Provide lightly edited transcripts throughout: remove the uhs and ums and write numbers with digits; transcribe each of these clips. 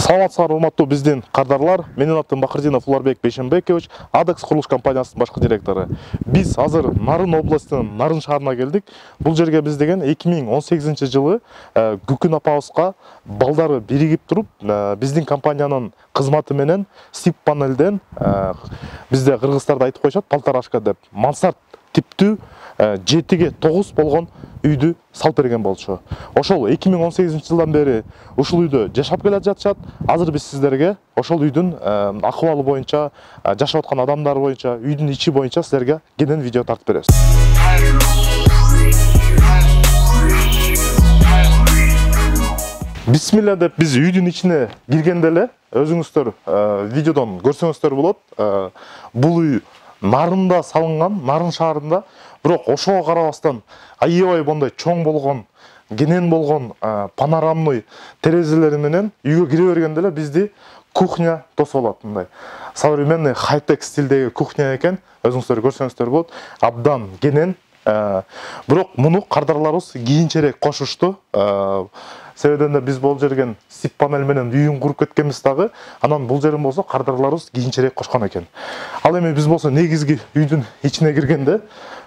Саламатсыздар, урматтуу биздин кардарлар. Менин атым Бакырдинов Уларбек Бейшенбекович, Адекс курулуш компаниясынын башкы директору. Биз азыр Нарын областынын Нарын шаарына келдик. Бул жерге биз деген 2018-жылы Күкүн апабызга балдары биригип туруп, биздин компаниянын кызматы менен СИП панелден бизде кыргыздарда айтып коюшат полторашка деп, мансард типтүү 7-ге 9 болгон үйдү салып берген болчу. Ошол 2018-жылдан бери ушул үйдө жашап келе жатышат. Азыр биз сиздерге ошол үйдүн акыбалы боюнча, жашап аткан адамдар боюнча, үйдүн ичи боюнча сиздерге кенен видео тартып беребиз. Бисмилля деп биз үйдүн ичине киргенде эле өзүңүздөр видеодон көрсөңүздөр болот. Бул үй Нарында салынган, Нарын шаарында, бирок ошого карабастан аябай мондай чоң болгон, кенен болгон панорамный терезелери менен үйгө кире бергенде эле бизди кухня тосуп алат. Мындай современный хай-тек стилдеги кухня экен. Өзүңүздөр көрсөңүздөр болот. Абдан кенен. Бирок муну кардарларыбыз кийинчерээк кошушту. Себебинде биз бул жерген СИП панель менен үйүн куруп кеткенбиз дагы. Анан бул жерин болсо кардарларыбыз кийинчерээк кошкон экен. Ал эми биз болсо негизги үйдүн ичине киргенде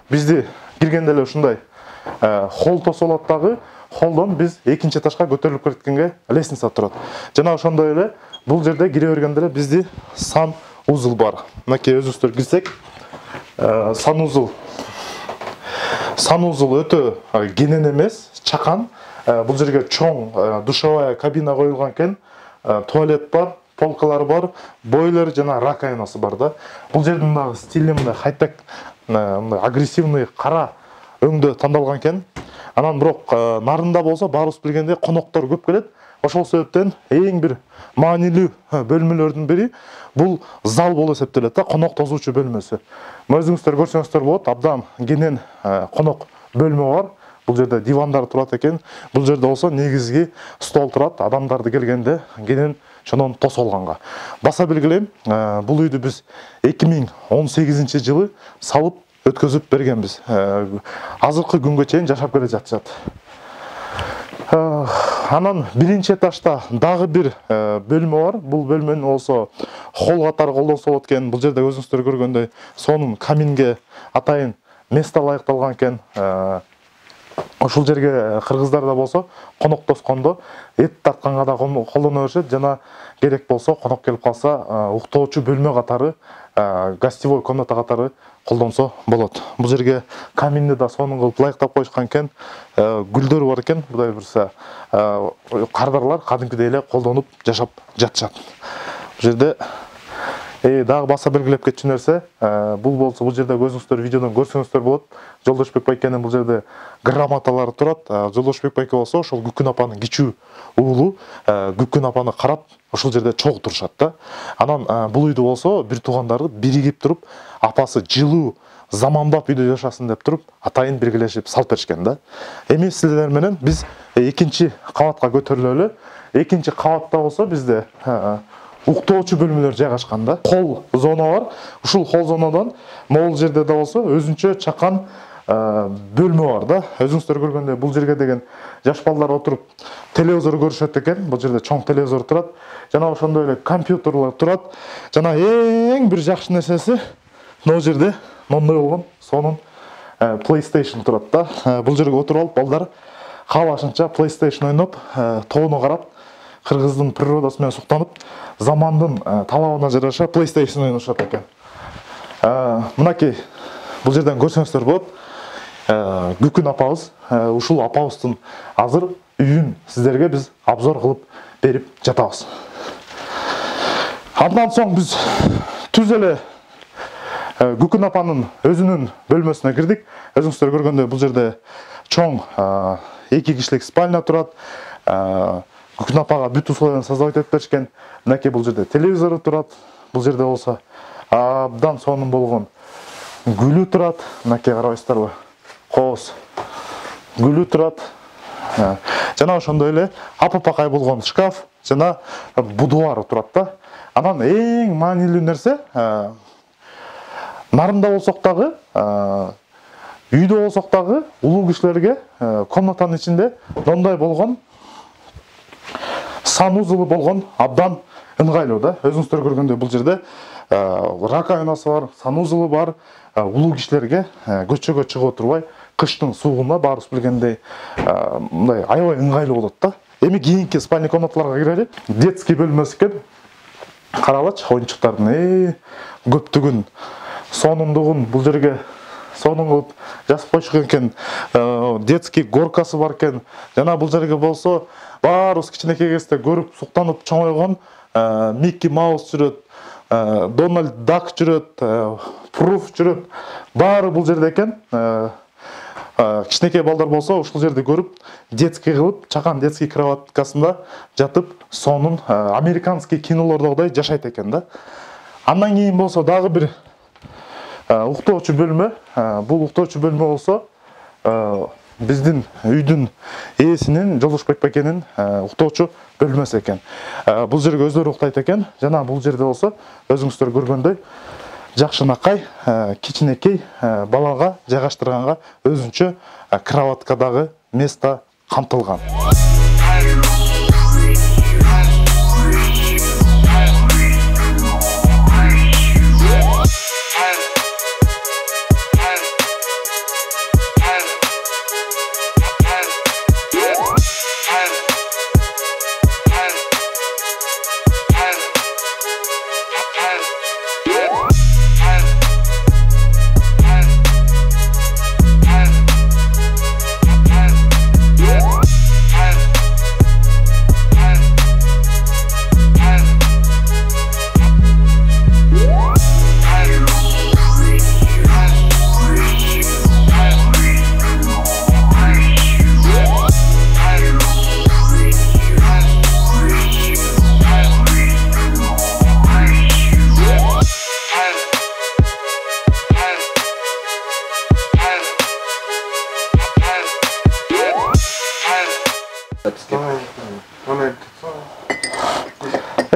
бизди киргенде эле ушундай холл тосуп алат дагы. Холлдон биз экинчи этажга көтөрүлүп кеткенге лестница турат. Жана ошондой эле бул жерде кире бергенде эле бизди сан узул бар. Мынакей өзүңүздөр кирсек, сан узул өтө кенен эмес, чакан. Бул жерге чоң душевая кабина коюлган экен. Туалет бар, полкалар бар, бойлер жана раковинасы бар да. Бул жердин дагы стили мындай хай-тек, агрессивный кара өңдө тандалган экен. Анан бирок Нарында болсо баарыбыз билгендей коноктор көп келет. Ошол себептен эң бир маанилүү бөлмөлөрдүн бири бул зал болуп эсептелет да, конок тосуучу бөлмөсү. Өзүңүздөр көрсөңүздөр болот, абдан кенен конок бөлмө бар. Бул жерде дивандар турат экен. Бул жерде болсо негизги стол турат. Адамдарды келгенде кенен шонон тосуп алганга. Баса белгилейм, бул үйдү биз 2018-жылы салып өткөзүп бергенбиз. Азыркы күнгө чейин жашап келе жатышат. Анан биринчи этажда дагы бир бөлмө бар. Бул бөлмөнү болсо холл катары колдонсо болот экен. Бул жерде өзүңүздөр көргөндөй сонун каминге атайын место ылайыкталган экен. Ошол жерге кыргыздарда болсо конок тоскондо эт тартканга да колдоно беришет, жана керек болсо конок келип калса уктоочу бөлмө катары, гостевой комната катары колдонсо болот. Бул жерге каминди да сонун кылып ылайыктап коюшкан экен. Гүлдөр бар экен. Мындай бирсе кардарлар кадимкидей эле колдонуп жашап жатышат. Бул жерде дагы баса белгилеп кетчү нерсе, бул болсо бул жерде өзүңүздөр видеодон көрсөңүздөр болот. Жолдошбек байкенин бул жерде грамоталары турат. Жолдошбек байке болсо ошол Күкүн апанын кичүү уулу, Күкүн апаны карап ошол жерде чогуу турушат да. Анан бул үйдү болсо бир туугандары биригип туруп, апасы жылуу заманбап үйдө жашасын деп туруп, атайын биргелешип салып беришкен да. Эми сиздер менен биз экинчи кабатка көтөрүлөлү. Экинчи кабатта болсо бизде уктоочу бөлмөлөр жайгашкан да. Холл зона бар. Ушул холл зонадан могул жерде да болсо өзүнчө чакан бөлмө бар да. Өзүңүздөр көргөндөй бул жерге деген жаш балдар отуруп телевизор көрүшөт экен. Бул жерде чоң телевизор турат. Жана ошондой эле компьютерлер турат. Жана эң бир жакшы нерсеси могул жерде мондой болгон сонун PlayStation турат да. Бул жерге отуруп алып балдар каалашынча PlayStation ойноп, тоону карап, кыргыздын природасы менен суктанып, замандын талабына жараша PlayStation ойношот экен. Мынакей бул жерден көрсөңүздөр болот. Күкүн апабыз, ушул апабыздын азыр үйүн сиздерге биз обзор кылып берип жатабыз. Андан соң биз түз эле Күкүн апанын өзүнүн бөлмөсүнө кирдик. Өзүңүздөр көргөндөй бул жерде чоң 2 кишилик спальня турат. Күкүн апага бүт условияны создавать этип беришкен. Мынакей бул жерде телевизору турат. Бул жерде болсо абдан сонун болгон гүлү турат. Мынакей карабайсыздарбы? Кооз гүлү турат. Жана ошондой эле апапакай болгон шкаф жана будуары турат да. Анан эң маанилүү нерсе, Нарында болсок дагы, үйдө болсок дагы улуу кишилерге комнатанын ичинде мындай болгон санузылы болгон, абдан ыңгайлуу да. Өзүңүздөр көргөндөй бул жерде раковинасы бар, санузылы бар, улуу кишилерге көчөгө чыгып отурбай, кыштын суугуна баарыбыз билгендей мындай аябай ыңгайлуу болот да. Эми кийинки спальный комнаталарга кирели. Детский бөлмөсү экен. Каралачы оюнчуктардын көптүгүн, сонундугун бул жерге сонун кылып жазып койушкан экен. Детский горкасы бар экен. Жана бул жерге болсо баарыбыз кичинекей кезде көрүп суктанып чоңойгон Микки Маус жүрөт, Дональд Дак жүрөт, Пруф жүрөт. Баары бул жерде экен. Кичинекей балдар болсо ушул жерди көрүп, детский кылып, чакан детский кроваткасында жатып, сонун американский кинолордогудай жашайт экен да. Андан кийин болсо дагы бир уктоочу бөлмө. Бул уктоочу бөлмө болсо биздин үйдүн ээсинин Жолдошбек бекенин уктоочу бөлмөсү экен. Бул жерге өздөрү уктайт экен. Жана бул жерде болсо өзүңүздөр көргөндөй жакшынакай, кичинекей балага жайгаштырганга өзүнчө кроваткадагы место камтылган.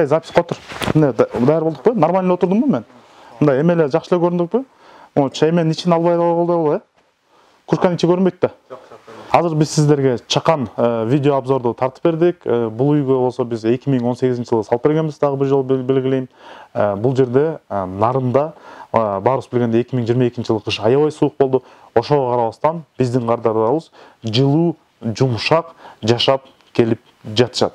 Запись котур. Даяр болдукпу? Нормально отурдумбу мен? Мындай эмеле жакшы эле көрүндүкпү? Чай менен ичин албай болду, Кружканын ичи көрүнбөйт да. Азыр биз сиздерге чакан видео обзорду тартып бердик. Бул үйгө болсо биз 2018-жылы салып бергенбиз, дагы бир жолу белгилейм. Бул жерде нарында баарыбыз билгендей 2022-жылы кыш аябай суук болду. Ошого карабастан биздин кардарларыбыз жылуу, жумшак жашап келип жатышат.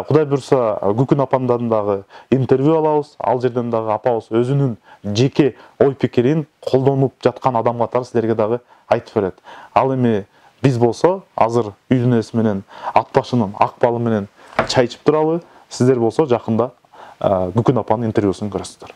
Кудай буйрса, Күкүн апамдан дагы интервью алабыз. Ал жерден дагы апабыз өзүнүн жеке ой пикирин колдонуп жаткан адам катары силерге дагы айтып берет. Ал эми биз болсо азыр үйдүн ээси менен ат башынын ак балы менен чай ичип туралы. Сиздер болсо жакында Күкүн апанын интервьюсун көрөсүздөр.